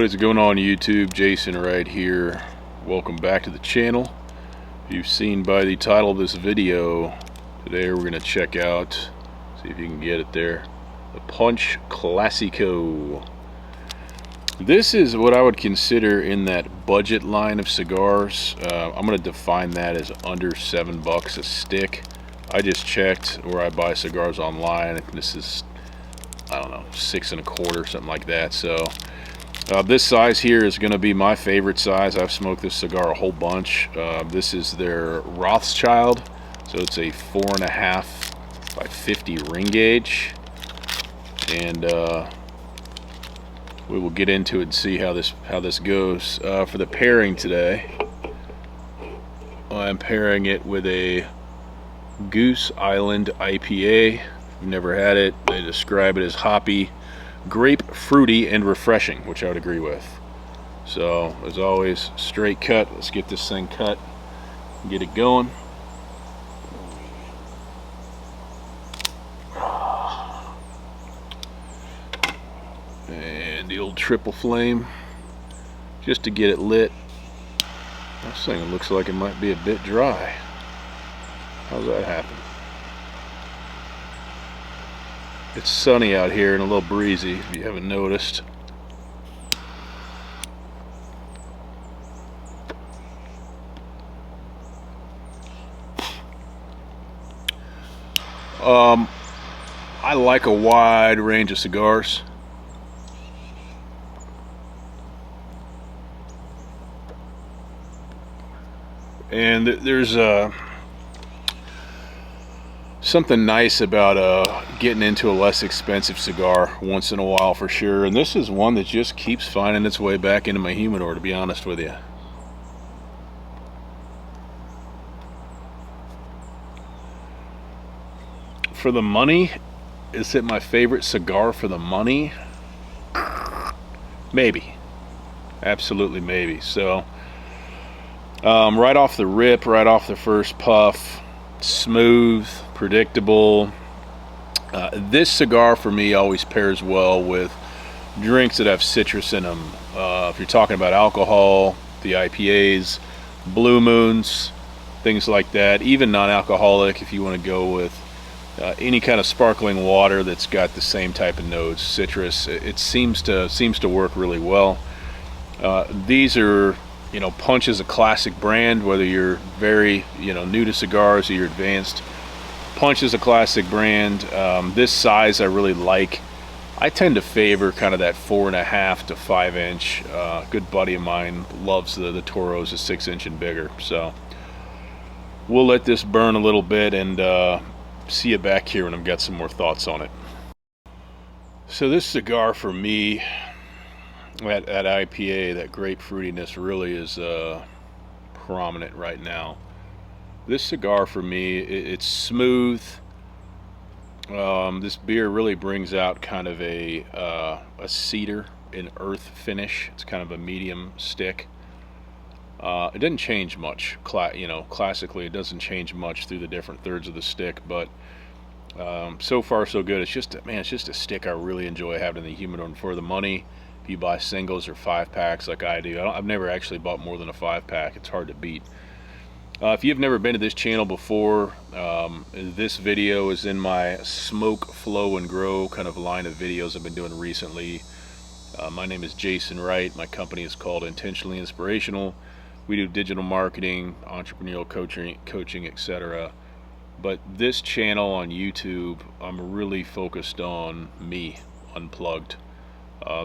What is going on YouTube? Jason Wright here. Welcome back to the channel. You've seen by the title of this video, today we're going to check out, see if you can get it there, the Punch Classico. This is what I would consider in that budget line of cigars. I'm going to define that as under $7 a stick. I just checked where I buy cigars online, and this is, I don't know, 6 1/4, something like that. So this size here is going to be my favorite size. I've smoked this cigar a whole bunch. This is their Rothschild, so it's a 4.5 by 50 ring gauge, and we will get into it and see how this goes. For the pairing today, I'm pairing it with a Goose Island IPA. I've never had it. They describe it as hoppy, grape, fruity, and refreshing, which I would agree with. So, as always, straight cut. Let's get this thing cut and get it going. And the old triple flame, just to get it lit. This thing looks like it might be a bit dry. How's that happen? It's sunny out here and a little breezy, if you haven't noticed. I like a wide range of cigars. And there's something nice about getting into a less expensive cigar once in a while, for sure. And this is one that just keeps finding its way back into my humidor, to be honest with you. For the money, is it my favorite cigar for the money? Maybe. Absolutely maybe. So right off the rip, right off the first puff, smooth, predictable. This cigar for me always pairs well with drinks that have citrus in them. If you're talking about alcohol, the IPAs, Blue Moons, things like that. Even non-alcoholic, if you want to go with any kind of sparkling water that's got the same type of notes, citrus. It seems to work really well. These are, Punch is a classic brand, whether you're very, new to cigars or you're advanced. Punch is a classic brand. This size I really like. I tend to favor kind of that 4.5 to 5 inch. A good buddy of mine loves the Toros, a 6 inch and bigger. So we'll let this burn a little bit and see you back here when I've got some more thoughts on it. So this cigar for me, that IPA, that grape fruitiness really is prominent right now. This cigar for me, it's smooth. This beer really brings out kind of a cedar and earth finish. It's kind of a medium stick. It didn't change much. Classically, it doesn't change much through the different thirds of the stick, but so far so good. It's just a stick I really enjoy having in the humidor. And for the money, if you buy singles or 5-packs like I do, I've never actually bought more than a 5-pack. It's hard to beat. If you've never been to this channel before, this video is in my Smoke, Flow, and Grow kind of line of videos I've been doing recently. My name is Jason Wright. My company is called Intentionally Inspirational. We do digital marketing, entrepreneurial coaching, etc. But this channel on YouTube, I'm really focused on me, unplugged.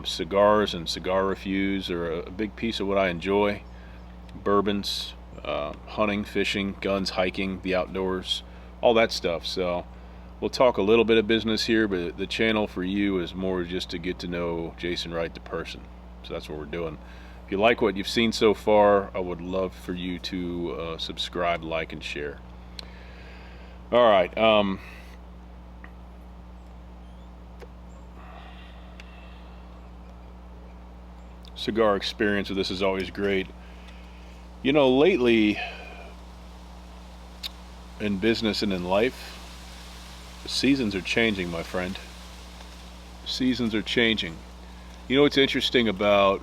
Cigars and cigar reviews are a big piece of what I enjoy. Bourbons, hunting, fishing, guns, hiking, the outdoors, all that stuff. So we'll talk a little bit of business here, but the channel for you is more just to get to know Jason Wright, the person. So that's what we're doing. If you like what you've seen so far, I would love for you to subscribe, like, and share. All right. Cigar experience with this is always great. Lately in business and in life, the seasons are changing, my friend. Seasons are changing. What's interesting about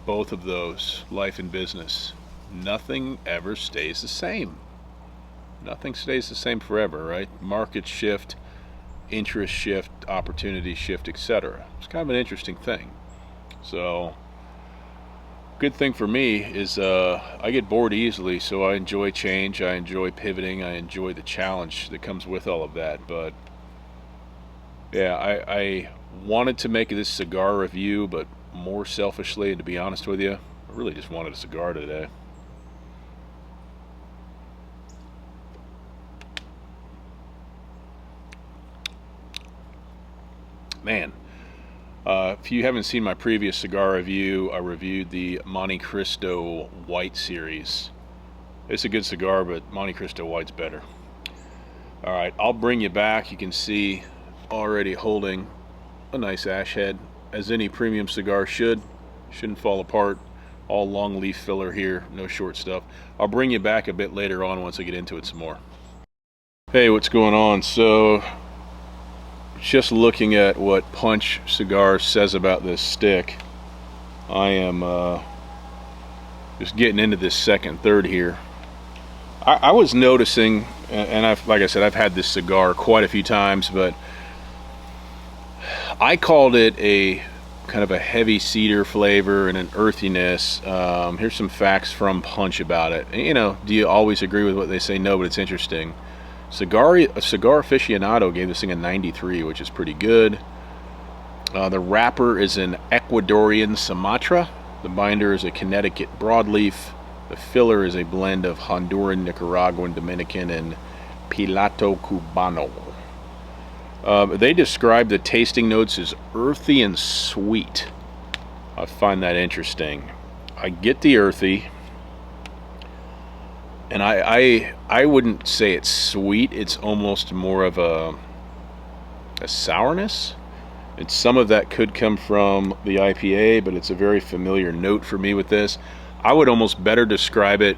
both of those, life and business. Nothing ever stays the same. Nothing stays the same forever, right? Markets shift, interest shift, opportunity shift, etc. It's kind of an interesting thing. So, good thing for me is I get bored easily, so I enjoy change, I enjoy pivoting, I enjoy the challenge that comes with all of that. But yeah, I wanted to make this cigar review, but more selfishly, and to be honest with you, I really just wanted a cigar today. Man, if you haven't seen my previous cigar review, I reviewed the Monte Cristo White series. It's a good cigar, but Monte Cristo White's better. Alright, I'll bring you back. You can see already holding a nice ash head, as any premium cigar should. Shouldn't fall apart. All long leaf filler here, no short stuff. I'll bring you back a bit later on once I get into it some more. Hey, what's going on? So, just looking at what Punch Cigar says about this stick, I am just getting into this second third here. I was noticing, and like I said, I've had this cigar quite a few times, but I called it a kind of a heavy cedar flavor and an earthiness. Here's some facts from Punch about it. You know, do you always agree with what they say? No, but it's interesting. Cigar Aficionado gave this thing a 93, which is pretty good. The wrapper is an Ecuadorian Sumatra. The binder is a Connecticut broadleaf. The filler is a blend of Honduran, Nicaraguan, Dominican, and Piloto Cubano. They describe the tasting notes as earthy and sweet. I find that interesting. I get the earthy. And I wouldn't say it's sweet. It's almost more of a sourness. And some of that could come from the IPA, but it's a very familiar note for me with this. I would almost better describe it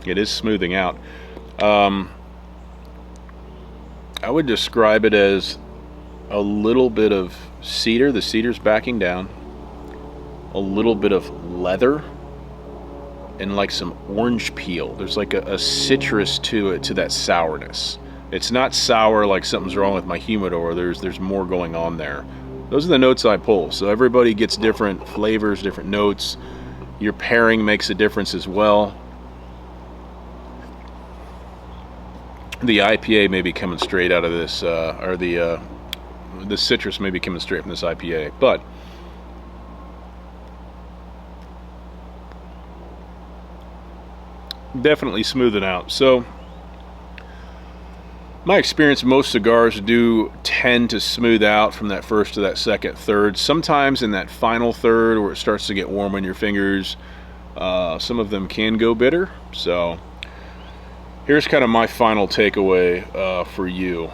it is smoothing out. I would describe it as a little bit of cedar. The cedar's backing down. A little bit of leather. And like some orange peel. There's like a citrus to it, to that sourness. It's not sour like something's wrong with my humidor. There's more going on there. Those are the notes I pull. So everybody gets different flavors, different notes. Your pairing makes a difference as well. The IPA may be coming straight out of this, or the citrus may be coming straight from this IPA, but definitely smoothing out. So my experience, most cigars do tend to smooth out from that first to that second third. Sometimes in that final third where it starts to get warm on your fingers, some of them can go bitter. So here's kind of my final takeaway for you.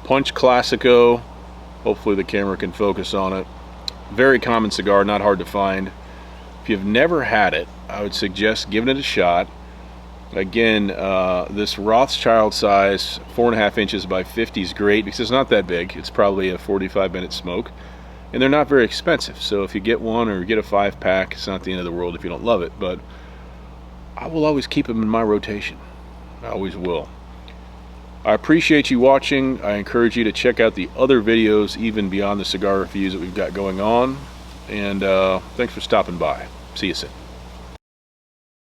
Punch Classico. Hopefully the camera can focus on it. Very common cigar, not hard to find. If you've never had it, I would suggest giving it a shot. Again, this Rothschild size, 4.5 inches by 50 is great because it's not that big. It's probably a 45-minute smoke. And they're not very expensive. So if you get one or get a 5-pack, it's not the end of the world if you don't love it. But I will always keep them in my rotation. I always will. I appreciate you watching. I encourage you to check out the other videos even beyond the cigar reviews that we've got going on. And thanks for stopping by. See you soon.